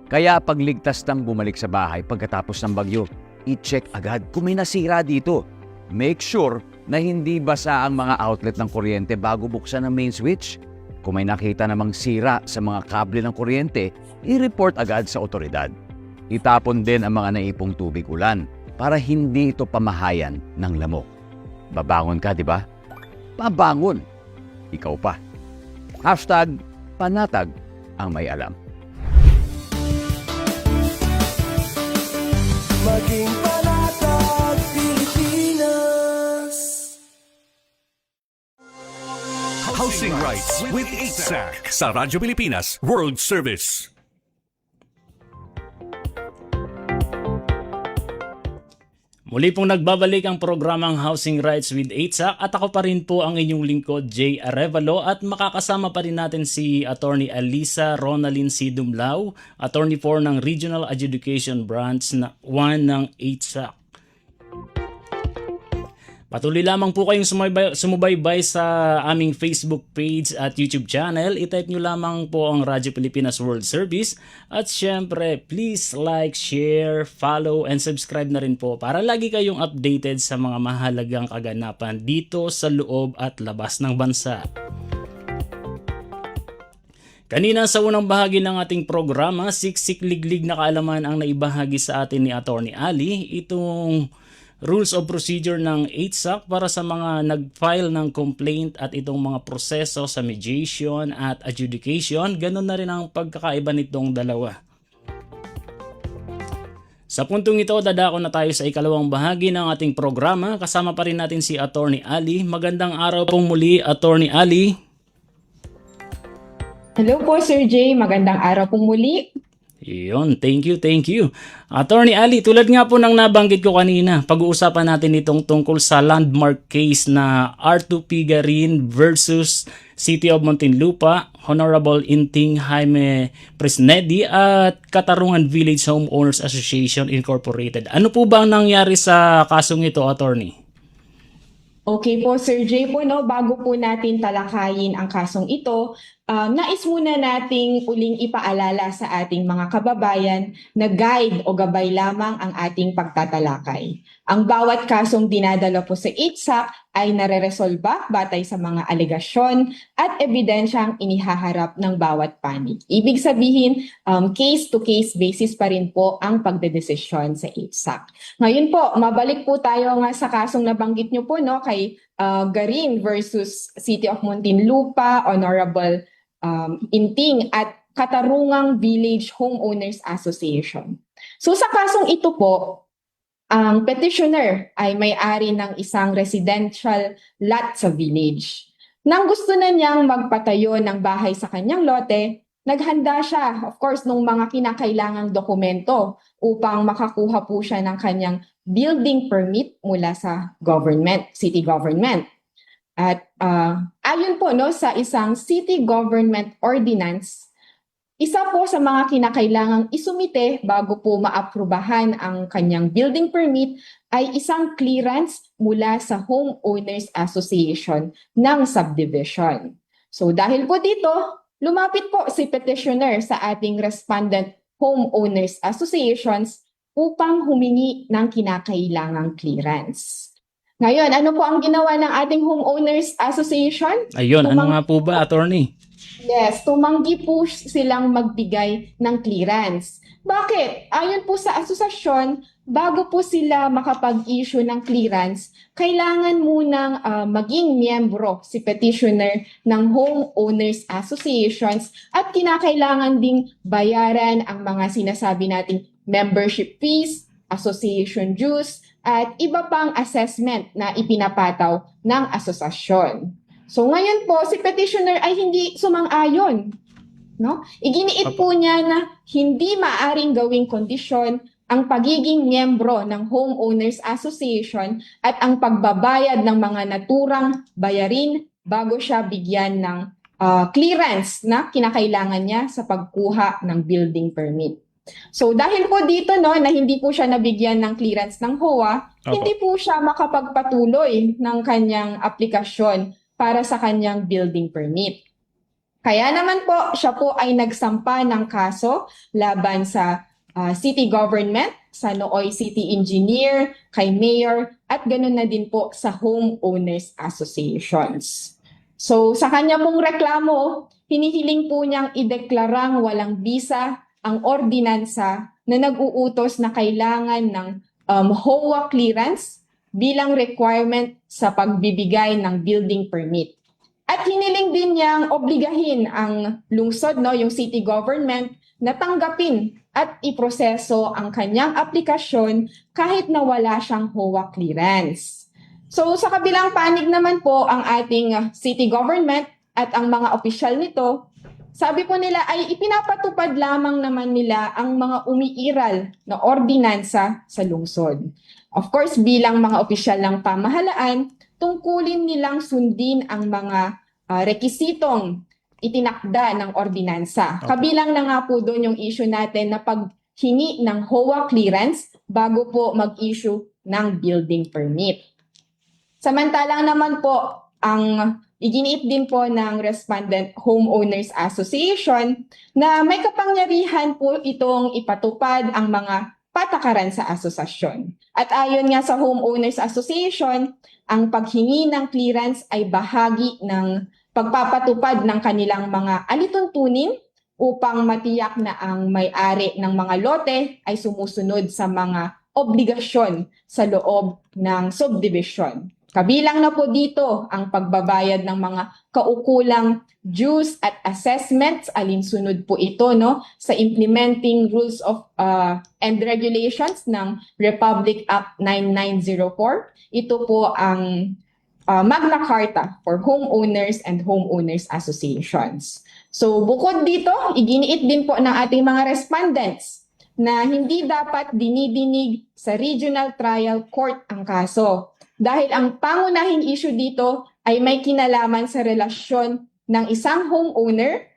Kaya pagligtas ng bumalik sa bahay pagkatapos ng bagyo, i-check agad kung may nasira dito. Make sure na hindi basa ang mga outlet ng kuryente bago buksan ang main switch. Kung may nakita namang sira sa mga kable ng kuryente, i-report agad sa otoridad. Itapon din ang mga naipong tubig ulan para hindi ito pamahayan ng lamok. Babangon ka, di ba? Babangon. Ikaw pa. #panatag ang may alam. Maging panatag Pilipinas. Housing Rights with 8SAC sa Radyo Pilipinas World Service. Muli pong nagbabalik ang programang Housing Rights with 8SAC at ako pa rin po ang inyong lingkod, Jay Arevalo, at makakasama pa rin natin si Attorney Alisa Ronalyn C. Dumlao, Attorney 4 ng Regional Adjudication Branch 1 ng 8SAC. Patuloy lamang po kayong sumubaybay sa aming Facebook page at YouTube channel. I-type nyo lamang po ang Radyo Pilipinas World Service. At syempre, please like, share, follow, and subscribe na rin po para lagi kayong updated sa mga mahalagang kaganapan dito sa loob at labas ng bansa. Kanina sa unang bahagi ng ating programa, siksik-liglig na kaalaman ang naibahagi sa atin ni Attorney Ali. Itong Rules of Procedure ng 8SAC para sa mga nag-file ng complaint at itong mga proseso sa mediation at adjudication. Ganun na rin ang pagkakaiba nitong dalawa. Sa puntong ito, dadako na tayo sa ikalawang bahagi ng ating programa. Kasama pa rin natin si Attorney Ali. Magandang araw pong muli, Attorney Ali. Hello po, Sir Jay. Magandang araw po muli. Yun, thank you. Attorney Ali, tulad nga po ng nabanggit ko kanina, pag-uusapan natin itong tungkol sa landmark case na R2 Pigarin versus City of Muntinlupa, Honorable Inting Jaime Presnedi at Katarungan Village Homeowners Association Incorporated. Ano po ba ang nangyari sa kasong ito, Attorney? Okay po, Sir Jay po, no, bago po natin talakayin ang kasong ito, nais muna nating uling ipaalala sa ating mga kababayan na guide o gabay lamang ang ating pagtatalakay. Ang bawat kasong dinadala po sa ITSAC ay nareresolba batay sa mga alegasyon at ebidensyang inihaharap ng bawat panig. Ibig sabihin, case-to-case basis pa rin po ang pagdedesisyon sa ITSAC. Ngayon po, mabalik po tayo nga sa kasong nabanggit nyo po, no, kay Garin versus City of Muntinlupa, Honorable Inting at Katarungang Village Homeowners Association. So sa kasong ito po, ang petitioner ay may-ari ng isang residential lot sa village. Nang gusto na niyang magpatayo ng bahay sa kanyang lote, naghanda siya, of course, ng mga kinakailangang dokumento upang makakuha po siya ng kanyang building permit mula sa government, city government. At ayon po no, sa isang city government ordinance, isa po sa mga kinakailangang isumite bago po maaprubahan ang kanyang building permit ay isang clearance mula sa Homeowners Association ng subdivision. So dahil po dito, lumapit po si petitioner sa ating respondent Homeowners Associations upang humingi ng kinakailangang clearance. Ngayon, ano po ang ginawa ng ating Homeowners Association? Ayun, ano nga po ba, attorney? Yes, tumanggi po silang magbigay ng clearance. Bakit? Ayon po sa asosasyon, bago po sila makapag-issue ng clearance, kailangan munang maging miyembro si petitioner ng homeowners associations at kinakailangan ding bayaran ang mga sinasabi nating membership fees, association dues, at iba pang assessment na ipinapataw ng asosasyon. So ngayon po, si petitioner ay hindi sumang-ayon. No? Iginiit po niya na hindi maaring gawing kondisyon ang pagiging miyembro ng Homeowners Association at ang pagbabayad ng mga naturang bayarin bago siya bigyan ng clearance na kinakailangan niya sa pagkuha ng building permit. So dahil po dito no, na hindi po siya nabigyan ng clearance ng HOA, hindi po siya makapagpatuloy ng kanyang aplikasyon para sa kanyang building permit. Kaya naman po, siya po ay nagsampa ng kaso laban sa city government, sa Nooy City Engineer, kay Mayor, at ganoon na din po sa homeowners associations. So sa kanya pong reklamo, hinihiling po niyang ideklarang walang bisa ang ordinansa na nag-uutos na kailangan ng HOA clearance bilang requirement sa pagbibigay ng building permit. At hiniling din niyang obligahin ang lungsod, no, yung city government, na tanggapin at iproseso ang kanyang aplikasyon kahit na wala siyang HOA clearance. So sa kabilang panig naman po ang ating city government at ang mga opisyal nito, sabi po nila ay ipinapatupad lamang naman nila ang mga umiiral na ordinansa sa lungsod. Of course, bilang mga opisyal ng pamahalaan, tungkulin nilang sundin ang mga rekisitong itinakda ng ordinansa. Kabilang na nga po doon yung issue natin na paghingi ng HOA clearance bago po mag-issue ng building permit. Samantalang naman po, ang iginiit din po ng Respondent Homeowners Association na may kapangyarihan po itong ipatupad ang mga patakaran sa asosasyon. At ayon nga sa Homeowners Association, ang paghingi ng clearance ay bahagi ng pagpapatupad ng kanilang mga alituntunin upang matiyak na ang may-ari ng mga lote ay sumusunod sa mga obligasyon sa loob ng subdivision. Kabilang na po dito ang pagbabayad ng mga kaukulang dues at assessments, alinsunod po ito no sa implementing rules of and regulations ng Republic Act 9904. Ito po ang Magna Carta for homeowners and homeowners associations. So bukod dito, iginiit din po ng ating mga respondents na hindi dapat dinidinig sa regional trial court ang kaso. Dahil ang pangunahing issue dito ay may kinalaman sa relasyon ng isang homeowner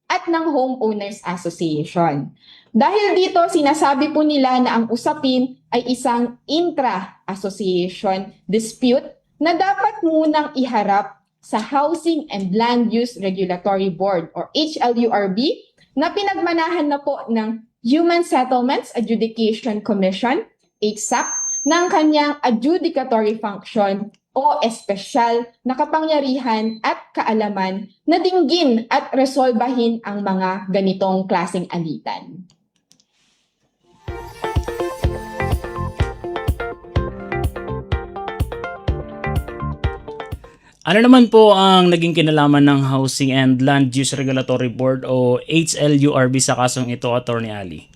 at ng homeowners association. Dahil dito, sinasabi po nila na ang usapin ay isang intra-association dispute na dapat munang iharap sa Housing and Land Use Regulatory Board or HLURB na pinagmanahan na po ng Human Settlements Adjudication Commission, HSAC, ng kanyang adjudicatory function o espesyal na kapangyarihan at kaalaman na dinggin at resolbahin ang mga ganitong klaseng alitan. Ano naman po ang naging kinalaman ng Housing and Land Use Regulatory Board o HLURB sa kasong ito, Attorney Ali?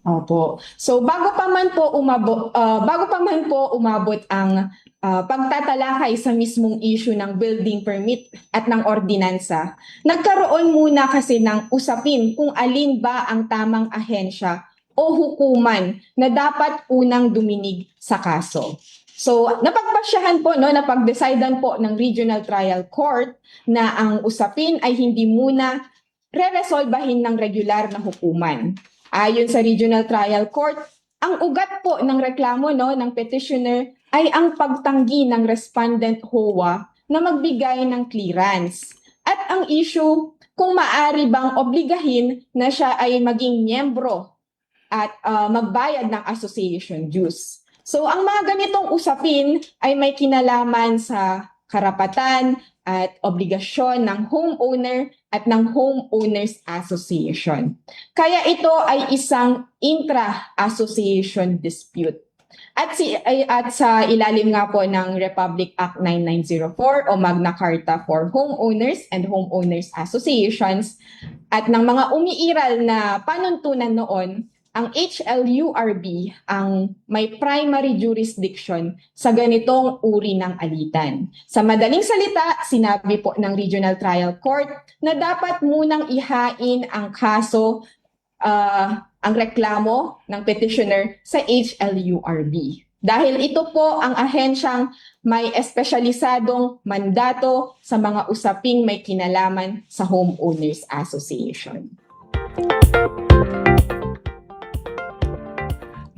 Opo. So bago pa man po umabot ang pagtatalakay sa mismong issue ng building permit at ng ordinansa, nagkaroon muna kasi ng usapin kung alin ba ang tamang ahensya o hukuman na dapat unang duminig sa kaso. So, napagpasyahan po, napag-decidean po ng Regional Trial Court na ang usapin ay hindi muna re-resolbahin ng regular na hukuman. Ayon sa Regional Trial Court, ang ugat po ng reklamo ng petitioner ay ang pagtanggi ng respondent HOA na magbigay ng clearance. At ang issue kung maaari bang obligahin na siya ay maging miyembro at magbayad ng association dues. So ang mga ganitong usapin ay may kinalaman sa karapatan at obligasyon ng homeowner at ng homeowners association. Kaya ito ay isang intra-association dispute. At sa ilalim nga po ng Republic Act 9904 o Magna Carta for Homeowners and Homeowners Associations at ng mga umiiral na panuntunan noon, ang HLURB ang may primary jurisdiction sa ganitong uri ng alitan. Sa madaling salita, sinabi po ng Regional Trial Court na dapat munang ihain ang kaso, ang reklamo ng petitioner sa HLURB. Dahil ito po ang ahensyang may espesyalisadong mandato sa mga usaping may kinalaman sa Homeowners Association.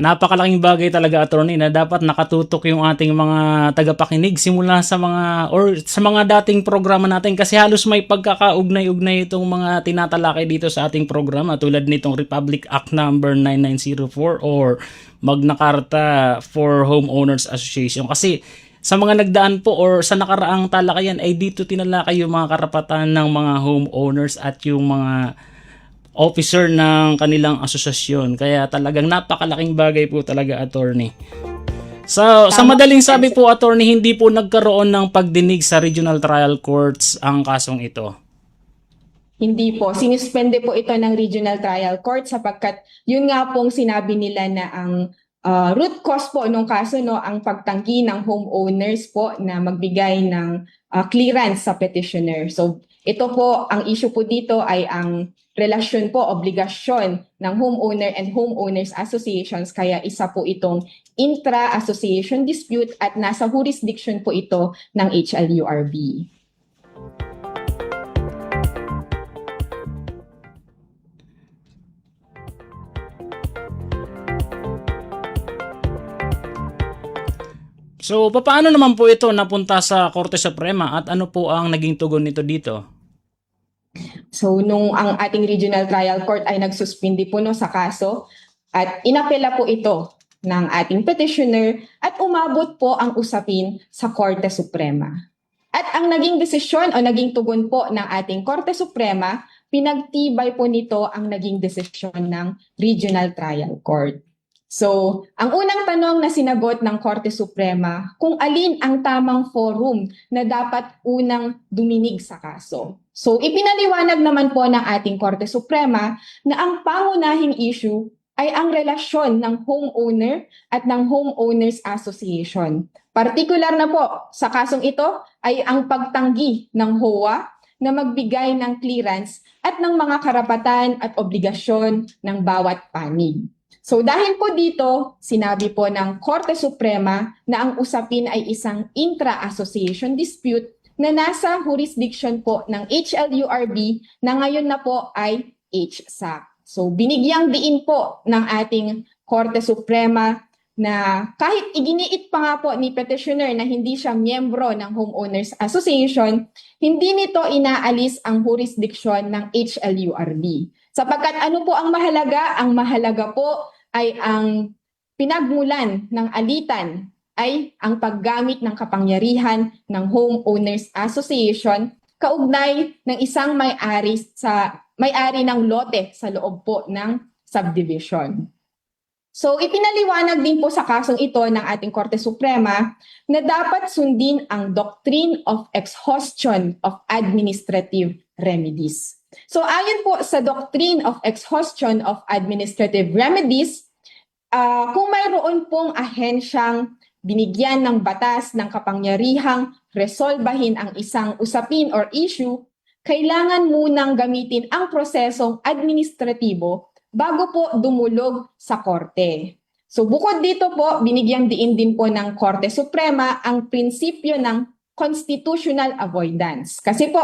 Napakalaking bagay talaga, Attorney, na dapat nakatutok yung ating mga tagapakinig simula sa mga dating programa natin kasi halos may pagkakaugnay-ugnay itong mga tinatalakay dito sa ating programa tulad nitong Republic Act number 9904 or Magna Carta for Homeowners Association. Kasi sa mga nagdaan po or sa nakaraang talakayan ay dito tinalakay yung mga karapatan ng mga homeowners at yung mga officer ng kanilang asosasyon. Kaya talagang napakalaking bagay po talaga, Attorney. So, sa madaling sabi po, Attorney, hindi po nagkaroon ng pagdinig sa Regional Trial Courts ang kasong ito. Hindi po. Sinuspende po ito ng Regional Trial Court sapagkat yun nga pong sinabi nila na ang root cause po nung kaso ang pagtanggi ng homeowners po na magbigay ng clearance sa petitioner. So, ito po, ang issue po dito ay ang relasyon po, obligasyon ng homeowner and homeowners associations, kaya isa po itong intra-association dispute at nasa jurisdiction po ito ng HLURB. So, paano naman po ito napunta sa Korte Suprema at ano po ang naging tugon nito dito? So, nung ang ating Regional Trial Court ay nagsuspindi po sa kaso at inapela po ito ng ating petitioner at umabot po ang usapin sa Korte Suprema. At ang naging desisyon o naging tugon po ng ating Korte Suprema, pinagtibay po nito ang naging desisyon ng Regional Trial Court. So, ang unang tanong na sinagot ng Korte Suprema, kung alin ang tamang forum na dapat unang duminig sa kaso. So, ipinaliwanag naman po ng ating Korte Suprema na ang pangunahing issue ay ang relasyon ng homeowner at ng homeowners association. Partikular na po sa kasong ito ay ang pagtanggi ng HOA na magbigay ng clearance at ng mga karapatan at obligasyon ng bawat panig. So dahil po dito, sinabi po ng Korte Suprema na ang usapin ay isang intra-association dispute na nasa jurisdiction po ng HLURB na ngayon na po ay HSAC. So binigyang diin po ng ating Korte Suprema na kahit iginiit pa nga po ni petitioner na hindi siya miyembro ng Homeowners Association, hindi nito inaalis ang jurisdiction ng HLURB. Sapagkat ano po ang mahalaga? Ang mahalaga po ay ang pinagmulan ng alitan ay ang paggamit ng kapangyarihan ng Homeowners Association kaugnay ng isang may-ari ng lote sa loob po ng subdivision. So ipinaliwanag din po sa kasong ito ng ating Korte Suprema na dapat sundin ang Doctrine of Exhaustion of Administrative Remedies. So ayon po sa Doctrine of Exhaustion of Administrative Remedies, kung mayroon pong ahensyang binigyan ng batas ng kapangyarihang resolbahin ang isang usapin or issue, kailangan munang gamitin ang prosesong administratibo bago po dumulog sa korte. So bukod dito po, binigyang diin din po ng Korte Suprema ang prinsipyo ng constitutional avoidance. Kasi po,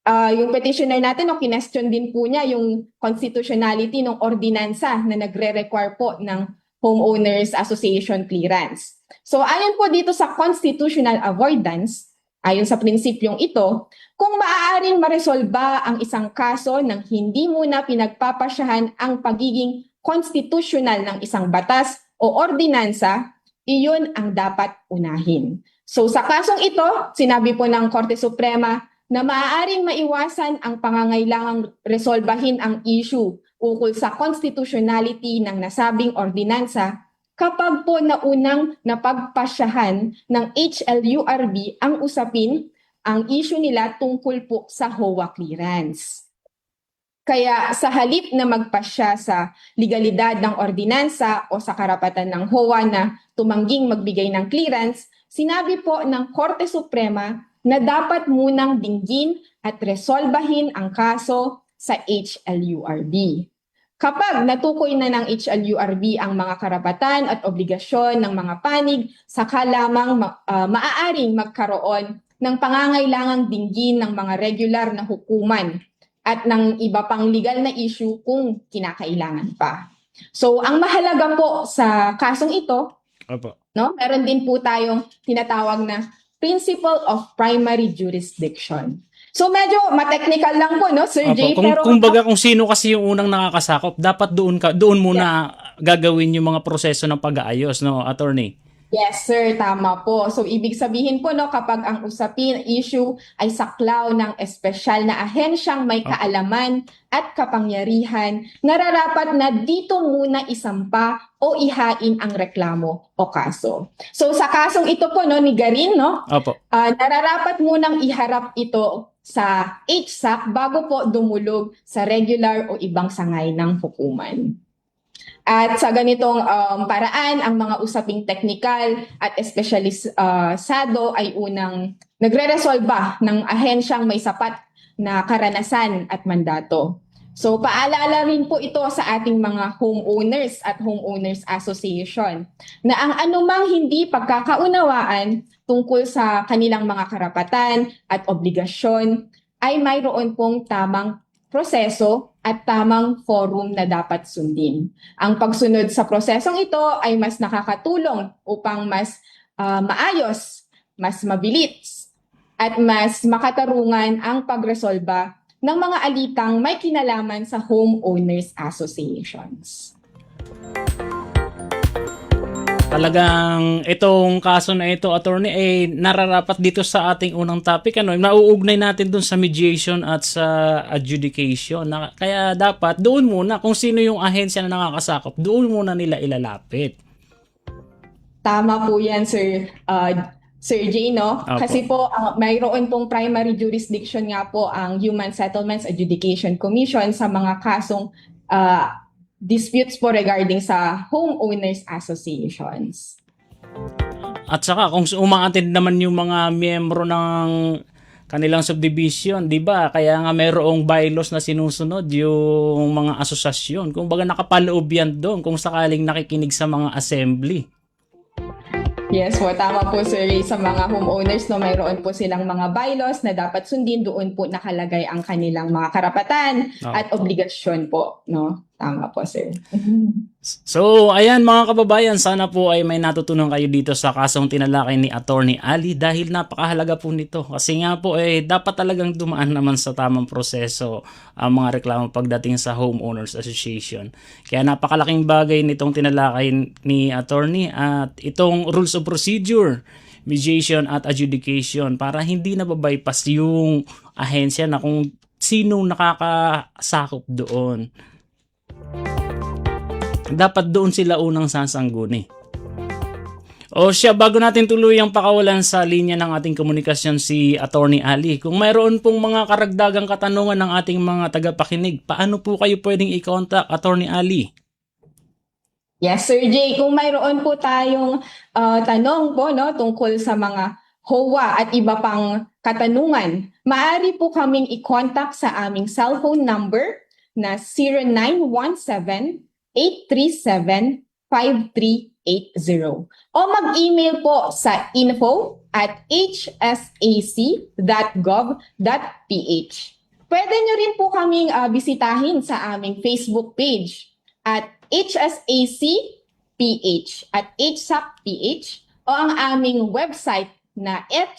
yung petitioner natin, kinestyon din po niya yung constitutionality ng ordinansa na nagre-require po ng Homeowners Association clearance. So ayon po dito sa constitutional avoidance, ayon sa prinsipyong ito, kung maaaring maresolba ang isang kaso nang hindi muna pinagpapasyahan ang pagiging constitutional ng isang batas o ordinansa, iyon ang dapat unahin. So sa kasong ito, sinabi po ng Korte Suprema na maaaring maiwasan ang pangangailangang resolbahin ang issue ukol sa constitutionality ng nasabing ordinansa kapag po naunang napagpasyahan ng HLURB ang usapin, ang issue nila tungkol po sa HOA clearance. Kaya sa halip na magpasya sa legalidad ng ordinansa o sa karapatan ng HOA na tumangging magbigay ng clearance, sinabi po ng Korte Suprema na dapat munang dinggin at resolbahin ang kaso sa HLURB. Kapag natukoy na ng HLURB ang mga karapatan at obligasyon ng mga panig, saka lamang maaaring magkaroon ng pangangailangang dinggin ng mga regular na hukuman at ng iba pang legal na issue kung kinakailangan pa. So, ang mahalaga po sa kasong ito, meron din po tayong tinatawag na Principle of Primary Jurisdiction. So medyo ma-technical lang po, no, Sir Jay? Pero kung sino kasi yung unang nakakasakop, dapat doon muna gagawin yung mga proseso ng pag-aayos, no, attorney? Yes, sir, tama po. So ibig sabihin po, no, kapag ang usapin, issue ay saklaw ng espesyal na ahensyang may kaalaman at kapangyarihan, nararapat na dito muna isampa o ihain ang reklamo o kaso. So sa kasong ito po, no, ni Garin, no, nararapat munang iharap ito sa HSAC bago po dumulog sa regular o ibang sangay ng hukuman. At sa ganitong paraan, ang mga usaping teknikal at espesyalisado ay unang nagre-resolba ng ahensyang may sapat na karanasan at mandato. So paalala rin po ito sa ating mga homeowners at homeowners association na ang anumang hindi pagkakaunawaan tungkol sa kanilang mga karapatan at obligasyon ay mayroon pong tamang proseso at tamang forum na dapat sundin. Ang pagsunod sa prosesong ito ay mas nakakatulong upang mas maayos, mas mabilis, at mas makatarungan ang pagresolba ng mga alitang may kinalaman sa homeowners associations. Talagang itong kaso na ito, attorney, nararapat dito sa ating unang topic. Nauugnay natin dun sa mediation at sa adjudication. Kaya dapat doon muna, kung sino yung ahensya na nakakasakop, doon muna nila ilalapit. Tama po yan, Sir Jay, no? Kasi po, mayroon pong primary jurisdiction nga po ang Human Settlements Adjudication Commission sa mga kasong disputes po regarding sa homeowners associations. At saka kung umaattend naman yung mga miyembro ng kanilang subdivision, di ba? Kaya nga mayroong bylaws na sinusunod yung mga asosasyon. Kung baga nakapaloob yan doon kung sakaling nakikinig sa mga assembly. Yes po, tama po, Sir Ray. Sa mga homeowners, no, mayroon po silang mga bylaws na dapat sundin. Doon po nakalagay ang kanilang mga karapatan at obligasyon po, no? Tama po, sir. So, ayan mga kababayan, sana po ay may natutunan kayo dito sa kasong tinalakay ni Attorney Ali dahil napakahalaga po nito. Kasi nga po dapat talagang dumaan naman sa tamang proseso ang mga reklamo pagdating sa Homeowners Association. Kaya napakalaking bagay nitong tinalakay ni Attorney at itong rules of procedure, mediation at adjudication para hindi nababypass yung ahensya na kung sinong nakakasakop doon. Dapat doon sila unang sasangguni. O siya, bago natin tuluyang pakawalan sa linya ng ating komunikasyon si Attorney Ali, kung mayroon pong mga karagdagang katanungan ng ating mga tagapakinig, paano po kayo pwedeng i-contact Attorney Ali? Yes, Sir Jay. Kung mayroon po tayong tanong po tungkol sa mga HOA at iba pang katanungan, maaari po kaming i-contact sa aming cellphone number na 0917-837-5380 o mag-email po sa info@hsac.gov.ph. Pwede nyo rin po kaming bisitahin sa aming Facebook page at HSAC-PH at HSAC-PH o ang aming website na hsac.gov.ph.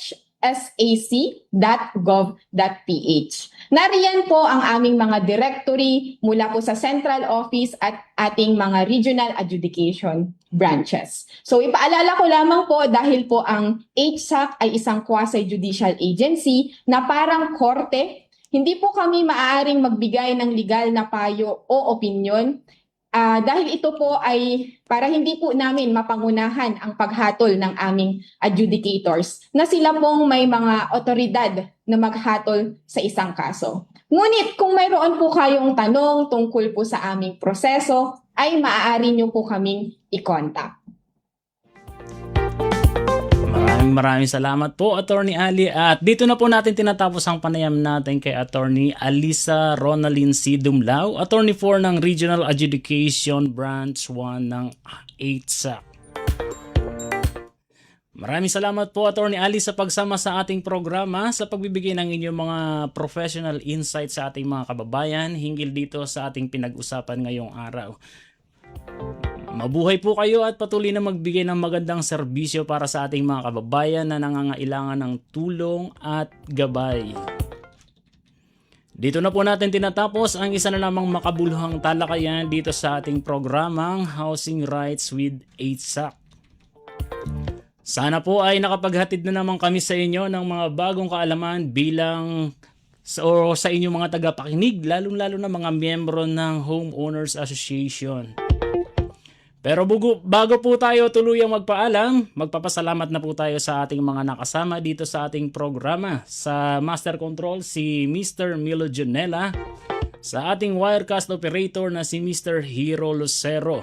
Nariyan po ang aming mga directory mula po sa central office at ating mga regional adjudication branches. So ipaalala ko lamang po dahil po ang HSAC ay isang quasi-judicial agency na parang korte, hindi po kami maaaring magbigay ng legal na payo o opinyon dahil ito po ay para hindi po namin mapangunahan ang paghatol ng aming adjudicators na sila pong may mga otoridad na maghatol sa isang kaso. Ngunit kung mayroon po kayong tanong tungkol po sa aming proseso, ay maaari niyo po kaming i-contact. Maraming salamat po, Attorney Ali. At dito na po natin tinatapos ang panayam natin kay Attorney Alisa Ronalyn C. Dumlao, Attorney 4 ng Regional Adjudication Branch 1 ng HSAC. Maraming salamat po, Attorney Ali, sa pagsama sa ating programa, sa pagbibigay ng inyong mga professional insights sa ating mga kababayan hinggil dito sa ating pinag-usapan ngayong araw. Mabuhay po kayo at patuloy na magbigay ng magandang serbisyo para sa ating mga kababayan na nangangailangan ng tulong at gabay. Dito na po natin tinatapos ang isa na lamang makabuluhang talakayan dito sa ating programang Housing Rights with HSAC. Sana po ay nakapaghatid na naman kami sa inyo ng mga bagong kaalaman bilang sa inyong mga tagapakinig, lalong-lalo na mga miyembro ng Homeowners Association. Pero bago po tayo tuluyang magpaalam, magpapasalamat na po tayo sa ating mga nakasama dito sa ating programa. Sa Master Control, si Mr. Milo Junela. Sa ating Wirecast Operator na si Mr. Hero Lucero.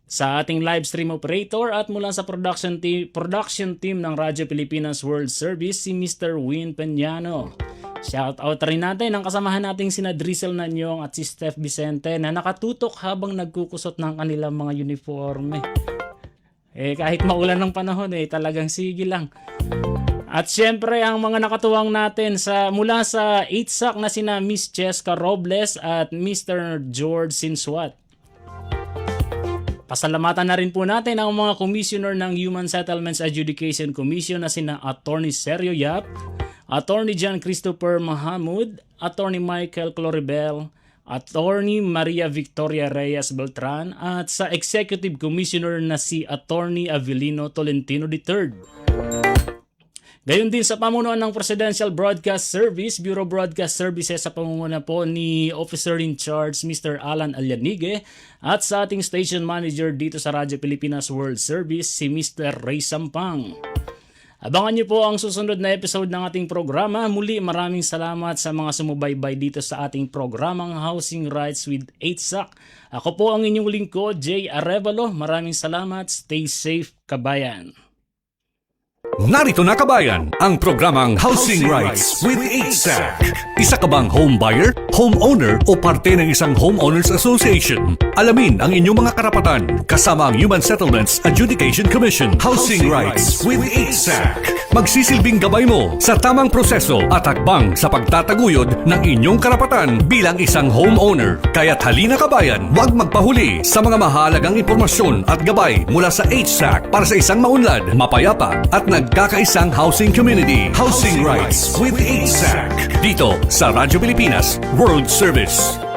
Sa ating live stream operator at mula sa production team ng Radyo Pilipinas World Service, si Mr. Win Peñano. Shoutout rin natin ang kasamahan nating sina Drizzle Nanyong at si Steph Vicente na nakatutok habang nagkukusot ng kanilang mga uniforme. Kahit maulan ng panahon talagang sige lang. At syempre ang mga nakatuwang natin mula sa HSAC na sina Miss Cheska Robles at Mr. George Sinsuat. Pasalamatan na rin po natin ang mga commissioner ng Human Settlements Adjudication Commission na sina Attorney Sergio Yap, Attorney John Christopher Mahamud, Attorney Michael Cloribel, Attorney Maria Victoria Reyes Beltran at sa Executive Commissioner na si Attorney Avelino Tolentino III. Gayon din sa pamunuan ng Presidential Broadcast Service, Bureau Broadcast Services sa pamumuno po ni Officer in Charge Mr. Alan Alyanige at sa ating Station Manager dito sa Radyo Pilipinas World Service si Mr. Ray Sampang. Abangan niyo po ang susunod na episode ng ating programa. Muli maraming salamat sa mga sumubaybay dito sa ating programang Housing Rights with HSAC. Ako po ang inyong lingkod, Jay Arevalo. Maraming salamat. Stay safe, kabayan. Narito na kabayan, ang programang Housing Rights with HSAC. Isa ka bang home buyer, homeowner o parte ng isang homeowners association? Alamin ang inyong mga karapatan kasama ang Human Settlements Adjudication Commission. Housing Rights with HSAC. magsisilbing gabay mo sa tamang proseso at hakbang sa pagtataguyod ng inyong karapatan bilang isang homeowner. Kaya't halina kabayan, huwag magpahuli sa mga mahalagang impormasyon at gabay mula sa HSAC para sa isang maunlad, mapayapa at nagkakaisang housing community. Housing Rights with HSAC dito sa Radyo Pilipinas World Service.